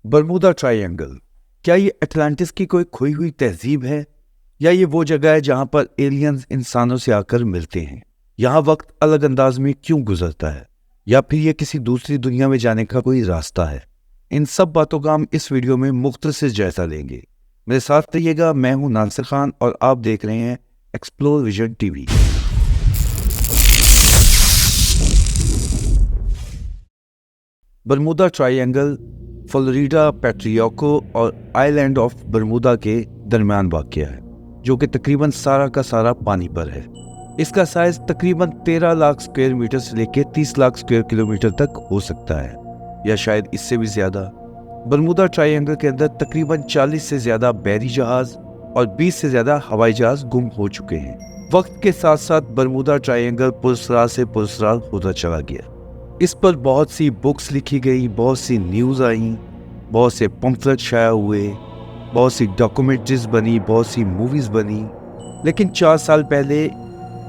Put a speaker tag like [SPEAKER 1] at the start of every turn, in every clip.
[SPEAKER 1] Bermuda triangle, क्या ये Atlantis की कोई खोई हुई तहजीब है या ये वो जगह है जहां पर एलियंस इंसानों से आकर मिलते हैं? यहाँ वक्त अलग अंदाज में क्यों गुजरता है, या फिर ये किसी दूसरी दुनिया में जाने का कोई रास्ता है? इन सब बातों का हम इस वीडियो में मुख्तसर जायजा लेंगे। मेरे साथ रहिएगा। मैं हूं नासिर खान और आप देख रहे हैं explore vision TV. Bermuda triangle Florida, पेट्रियाको और आइलैंड ऑफ बरमूदा के दरमियान वाक़या है, जो कि तकरीबन सारा का सारा पानी पर है। इसका साइज तकरीबन 13 लाख स्क्वायर मीटर से लेकर 30 लाख स्क्वायर किलोमीटर तक हो सकता है, या शायद इससे भी ज्यादा। बरमूदा ट्रायंगल के अंदर तकरीबन 40 से ज्यादा बहरी जहाज और 20 से ज्यादा हवाई जहाज गुम हो चुके हैं। वक्त के साथ साथ बरमूदा ट्रायंगल पुरस्रार से पुरस्रार होता चला गया। इस पर बहुत सी बुक्स लिखी गई, बहुत सी न्यूज़ आई, बहुत से पम्फलेट शाया हुए, बहुत सी डॉक्यूमेंट्रीज बनी, बहुत सी मूवीज़ बनी। लेकिन 4 साल पहले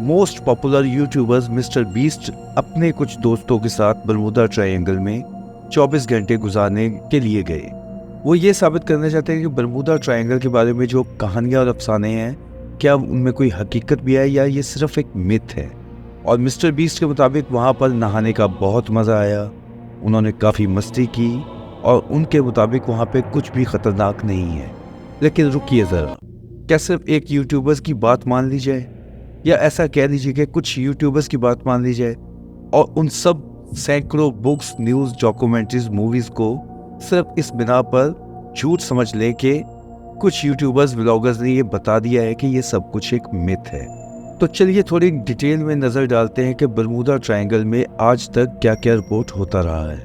[SPEAKER 1] most popular YouTubers mister beast अपने कुछ दोस्तों के साथ बरमूदा ट्रायंगल में 24 घंटे गुजारने के लिए गए। वो ये साबित करना चाहते हैं कि बरमूदा ट्रायंगल के बारे में जो कहानियाँ और अफसाने हैं, क्या उनमें कोई हकीकत भी है या ये सिर्फ एक मिथ है। और मिस्टर बीस्ट के मुताबिक वहाँ पर नहाने का बहुत मज़ा आया, उन्होंने काफ़ी मस्ती की और उनके मुताबिक वहाँ पे कुछ भी ख़तरनाक नहीं है। लेकिन रुकिए ज़रा, क्या सिर्फ एक यूट्यूबर्स की बात मान ली जाए, या ऐसा कह लीजिए कि कुछ यूट्यूबर्स की बात मान ली जाए और उन सब सैकड़ों बुक्स, न्यूज़, डॉक्यूमेंट्रीज, मूवीज़ को सिर्फ इस बिना पर झूठ समझ ले कि कुछ यूट्यूबर्स, व्लॉगर्स ने ये बता दिया है कि ये सब कुछ एक मिथ है। तो चलिए थोड़ी डिटेल में नज़र डालते हैं कि बरमूदा ट्रायंगल में आज तक क्या क्या रिपोर्ट होता रहा है।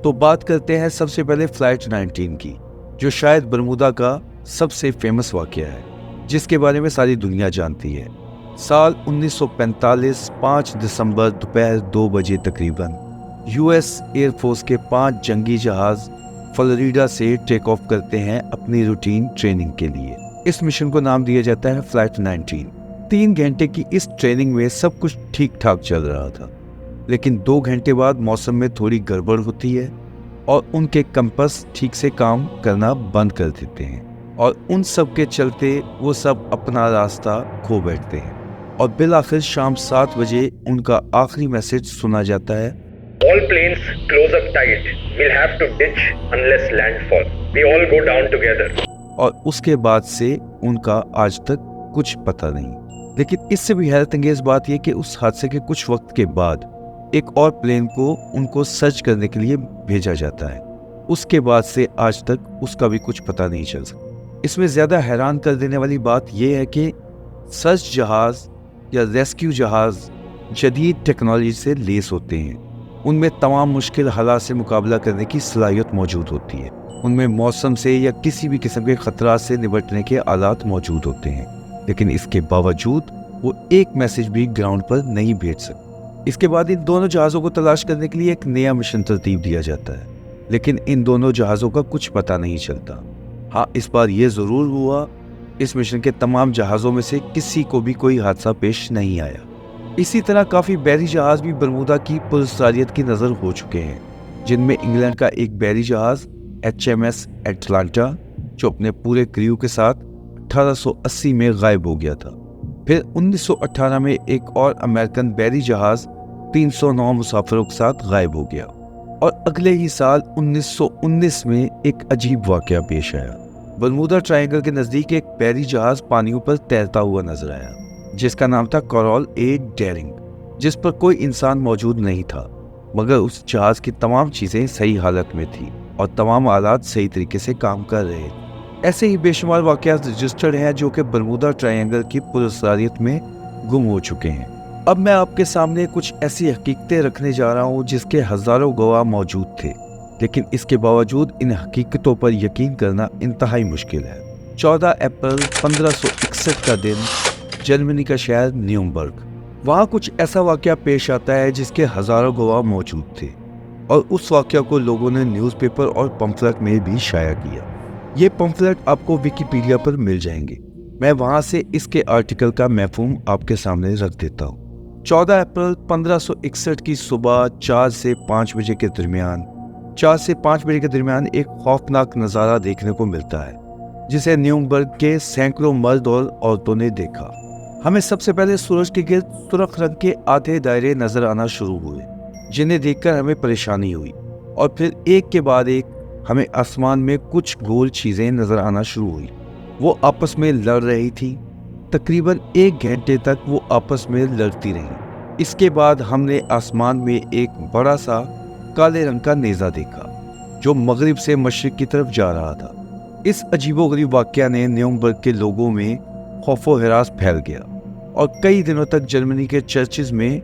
[SPEAKER 1] तो बात करते हैं सबसे पहले फ्लाइट 19 की, जो शायद बरमूदा का सबसे फेमस वाक़या है, जिसके बारे में सारी दुनिया जानती है। साल 1945 5 दिसंबर दोपहर 2 बजे तकरीबन यूएस एयरफोर्स के 5 जंगी जहाज़ फ्लोरिडा से टेक ऑफ करते हैं अपनी रूटीन ट्रेनिंग के लिए। इस मिशन को नाम दिया जाता है फ्लाइट 19। 3 घंटे की इस ट्रेनिंग में सब कुछ ठीक ठाक चल रहा था, लेकिन 2 घंटे बाद मौसम में थोड़ी गड़बड़ होती है और उनके कंपास ठीक से काम करना बंद कर देते हैं और उन सब के चलते वो सब अपना रास्ता खो बैठते हैं। और बिल आखिर शाम 7 बजे उनका आखिरी मैसेज सुना जाता है,
[SPEAKER 2] All planes close up tight. We'll have to ditch unless landfall. We all go down together.
[SPEAKER 1] और उसके बाद से उनका आज तक कुछ पता नहीं। लेकिन इससे भी हैरत अंगेज बात यह कि उस हादसे के कुछ वक्त के बाद एक और प्लेन को उनको सर्च करने के लिए भेजा जाता है। उसके बाद से आज तक उसका भी कुछ पता नहीं चल सका। इसमें ज़्यादा हैरान कर देने वाली बात यह है कि सर्च जहाज़ या रेस्क्यू जहाज़ जदीद टेक्नोलॉजी से लेस होते हैं। उनमें तमाम मुश्किल हालात से मुकाबला करने की सलाहियत मौजूद होती है। उनमें मौसम से या किसी भी किस्म के ख़तरात से निपटने के आलात मौजूद होते हैं। लेकिन इसके बावजूद वो एक मैसेज भी ग्राउंड पर नहीं भेज सकते। इसके बाद इन दोनों जहाज़ों को तलाश करने के लिए एक नया मिशन तरतीब दिया जाता है, लेकिन इन दोनों जहाज़ों का कुछ पता नहीं चलता। हाँ, इस बार ये ज़रूर हुआ, इस मिशन के तमाम जहाज़ों में से किसी को भी कोई हादसा पेश नहीं आया। इसी तरह काफ़ी बहरी जहाज़ भी बरमूदा की पुरस्कारियत की नज़र हो चुके हैं, जिनमें इंग्लैंड का एक बहरी जहाज़ HMS एटलांटा, जो अपने पूरे क्रू के साथ 1880 में गायब हो गया था। फिर 1918 में एक और अमेरिकन बहरी जहाज़ 309 मुसाफिरों के साथ गायब हो गया। और अगले ही साल 1919 में एक अजीब वाक़या पेश आया। बरमूदा ट्रायंगल के नज़दीक एक बहरी जहाज़ पानियों पर तैरता हुआ नजर आया, जिसका नाम था कोरल ए डेरिंग, जिस पर कोई इंसान मौजूद नहीं था, मगर उस जहाज़ की तमाम चीज़ें सही हालत में थी और तमाम आलात सही तरीके से काम कर रहे थे। ऐसे ही बेशुमार वाक़यात रजिस्टर्ड हैं जो कि बरमूदा ट्रायंगल की पुरस्कारियत में गुम हो चुके हैं। अब मैं आपके सामने कुछ ऐसी हकीकतें रखने जा रहा हूँ जिसके हज़ारों गवाह मौजूद थे, लेकिन इसके बावजूद इन हकीकतों पर यकीन करना इंतहाई मुश्किल है। 14 अप्रैल 1561 का दिन, जर्मनी का शहर न्यूरम्बर्ग, वहाँ कुछ ऐसा वाक़या पेश आता है जिसके हज़ारों गवाह मौजूद थे और उस वाक़या को लोगों ने न्यूज़पेपर और पम्फलेट में भी शाया किया। ये पम्फलेट आपको विकिपीडिया पर मिल जाएंगे। मैं वहाँ से इसके आर्टिकल का मफ़हूम आपके सामने रख देता हूँ। 14 अप्रैल 1561 की सुबह 4 से 5 बजे के दरमियान 4 से 5 बजे के दरमियान एक खौफनाक नज़ारा देखने को मिलता है, जिसे न्यूरम्बर्ग के सैकड़ों मर्द और औरतों ने देखा। हमें सबसे पहले सूरज के गिर्द सुर्ख रंग के आधे दायरे नजर आना शुरू हुए, जिन्हें देखकर हमें परेशानी हुई, और फिर एक के बाद एक हमें आसमान में कुछ गोल चीजें नजर आना शुरू हुई। वो आपस में लड़ रही थी। तकरीबन 1 घंटे तक वो आपस में लड़ती रही। इसके बाद हमने आसमान में एक बड़ा सा काले रंग का नेजा देखा, जो मगरिब से मशरिक की तरफ जा रहा था। इस अजीबोगरीब वाक़या ने न्यूरम्बर्ग के लोगों में खौफो हिरास फैल गया, और कई दिनों तक जर्मनी के चर्चेज में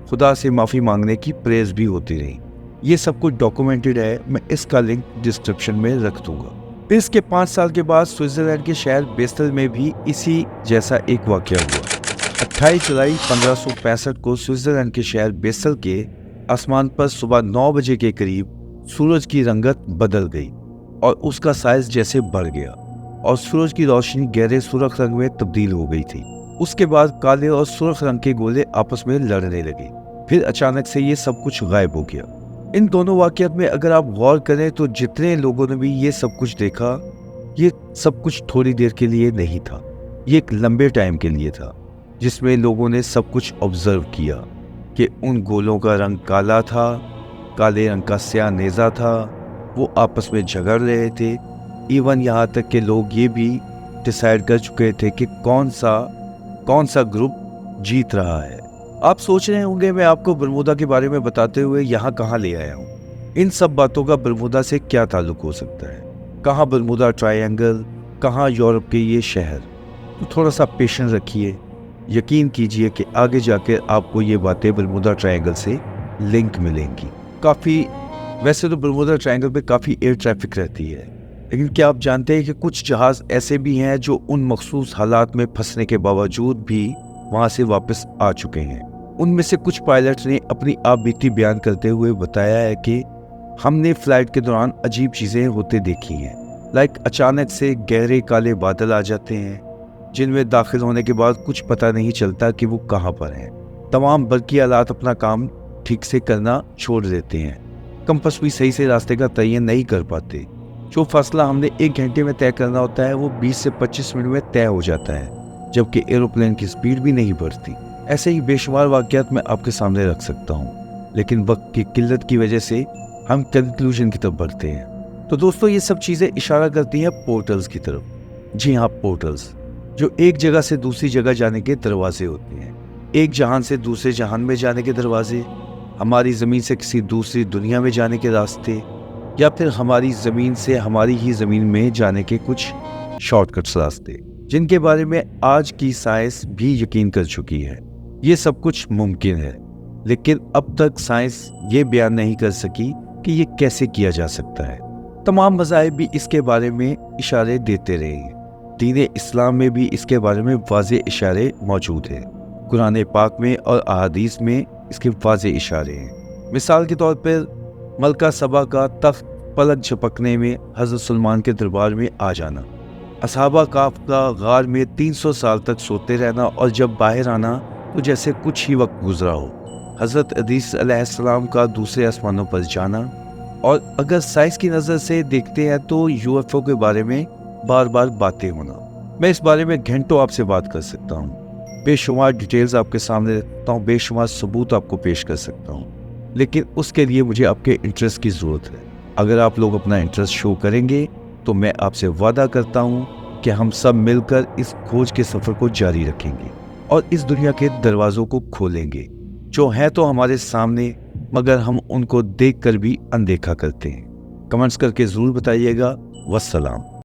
[SPEAKER 1] खुदा से माफ़ी मांगने की प्रेयर्स भी होती रही। ये सब कुछ डॉक्यूमेंटेड है, मैं इसका लिंक डिस्क्रिप्शन में रख दूंगा। फिर इसके 5 साल के बाद स्विट्जरलैंड के शहर बेस्टल में भी इसी जैसा एक वाक़या हुआ। 28 जुलाई 1565 को स्विट्जरलैंड के शहर बेस्टल के आसमान पर सुबह 9 बजे के करीब सूरज की रंगत बदल गई और उसका साइज जैसे बढ़ गया, और सूरज की रोशनी गहरे सुर्ख रंग में तब्दील हो गई थी। उसके बाद काले और सुर्ख रंग के गोले आपस में लड़ने लगे। फिर अचानक से ये सब कुछ गायब हो गया। इन दोनों वाक़यात में अगर आप गौर करें तो जितने लोगों ने भी ये सब कुछ देखा, ये सब कुछ थोड़ी देर के लिए नहीं था, ये एक लंबे टाइम के लिए था, जिसमें लोगों ने सब कुछ ऑब्जर्व किया कि उन गोलों का रंग काला था, काले रंग का स्याह नेज़ा था, वो आपस में झगड़ रहे थे। इवन यहाँ तक के लोग ये भी डिसाइड कर चुके थे कि कौन सा ग्रुप जीत रहा है। आप सोच रहे होंगे मैं आपको बरमूदा के बारे में बताते हुए यहाँ कहाँ ले आया हूँ। इन सब बातों का बरमूदा से क्या ताल्लुक हो सकता है? कहाँ बरमूदा ट्रायंगल, कहाँ यूरोप के ये शहर? तो थोड़ा सा पेशेंस रखिए, यकीन कीजिए कि आगे जाकर आपको ये बातें बरमूदा ट्रायंगल से लिंक मिलेंगी। वैसे तो बरमूदा ट्रायंगल पे काफ़ी एयर ट्रैफिक रहती है, लेकिन क्या आप जानते हैं कि कुछ जहाज़ ऐसे भी हैं जो उन मखसूस हालात में फंसने के बावजूद भी वहाँ से वापस आ चुके हैं। उनमें से कुछ पायलट ने अपनी आप बीती बयान करते हुए बताया है कि हमने फ्लाइट के दौरान अजीब चीज़ें होते देखी हैं। लाइक अचानक से गहरे काले बादल आ जाते हैं, जिनमें दाखिल होने के बाद कुछ पता नहीं चलता कि वो कहाँ पर हैं। तमाम बरकी आलात अपना काम ठीक से करना छोड़ देते हैं। कंपास भी सही से रास्ते का तयन नहीं कर पाते। जो फासला हमने 1 घंटे में तय करना होता है वो 20 से 25 मिनट में तय हो जाता है, जबकि एरोप्लेन की स्पीड भी नहीं बढ़ती। ऐसे ही बेशुमार वाक़यात मैं आपके सामने रख सकता हूँ, लेकिन वक्त की किल्लत की वजह से हम कंक्लूजन की तरफ बढ़ते हैं। तो दोस्तों, ये सब चीज़ें इशारा करती हैं पोर्टल्स की तरफ। जी हाँ, पोर्टल्स, जो एक जगह से दूसरी जगह जाने के दरवाजे होते हैं। एक जहान से दूसरे जहान में जाने के दरवाजे, हमारी ज़मीन से किसी दूसरी दुनिया में जाने के रास्ते, या फिर हमारी ज़मीन से हमारी ही ज़मीन में जाने के कुछ शॉर्टकट्स रास्ते, जिनके बारे में आज की साइंस भी यकीन कर चुकी है। ये सब कुछ मुमकिन है, लेकिन अब तक साइंस ये बयान नहीं कर सकी कि ये कैसे किया जा सकता है। तमाम मज़ाहिब भी इसके बारे में इशारे देते रहे हैं। दीन इस्लाम में भी इसके बारे में वाज़े इशारे मौजूद हैं। कुरान पाक में और अहादीस में इसके वाज़े इशारे हैं। मिसाल के तौर पर मलका सबा का तख्त पलक झपकने में हज़रत सलमान के दरबार में आ जाना, असहाबा काफ का गार में 300 साल तक सोते रहना और जब बाहर आना तो जैसे कुछ ही वक्त गुजरा हो, हज़रत अदीस अलैहिस्सलाम का दूसरे आसमानों पर जाना, और अगर साइंस की नज़र से देखते हैं तो यूएफओ के बारे में बार बार बातें होना। मैं इस बारे में घंटों आपसे बात कर सकता हूँ, बेशुमार डिटेल्स आपके सामने रखता हूँ, बेशुमार सबूत आपको पेश कर सकता हूँ, लेकिन उसके लिए मुझे आपके इंटरेस्ट की ज़रूरत है। अगर आप लोग अपना इंटरेस्ट शो करेंगे तो मैं आपसे वादा करता हूँ कि हम सब मिलकर इस खोज के सफ़र को जारी रखेंगे और इस दुनिया के दरवाज़ों को खोलेंगे जो हैं तो हमारे सामने, मगर हम उनको देखकर भी अनदेखा करते हैं। कमेंट्स करके ज़रूर बताइएगा। वस्सलाम।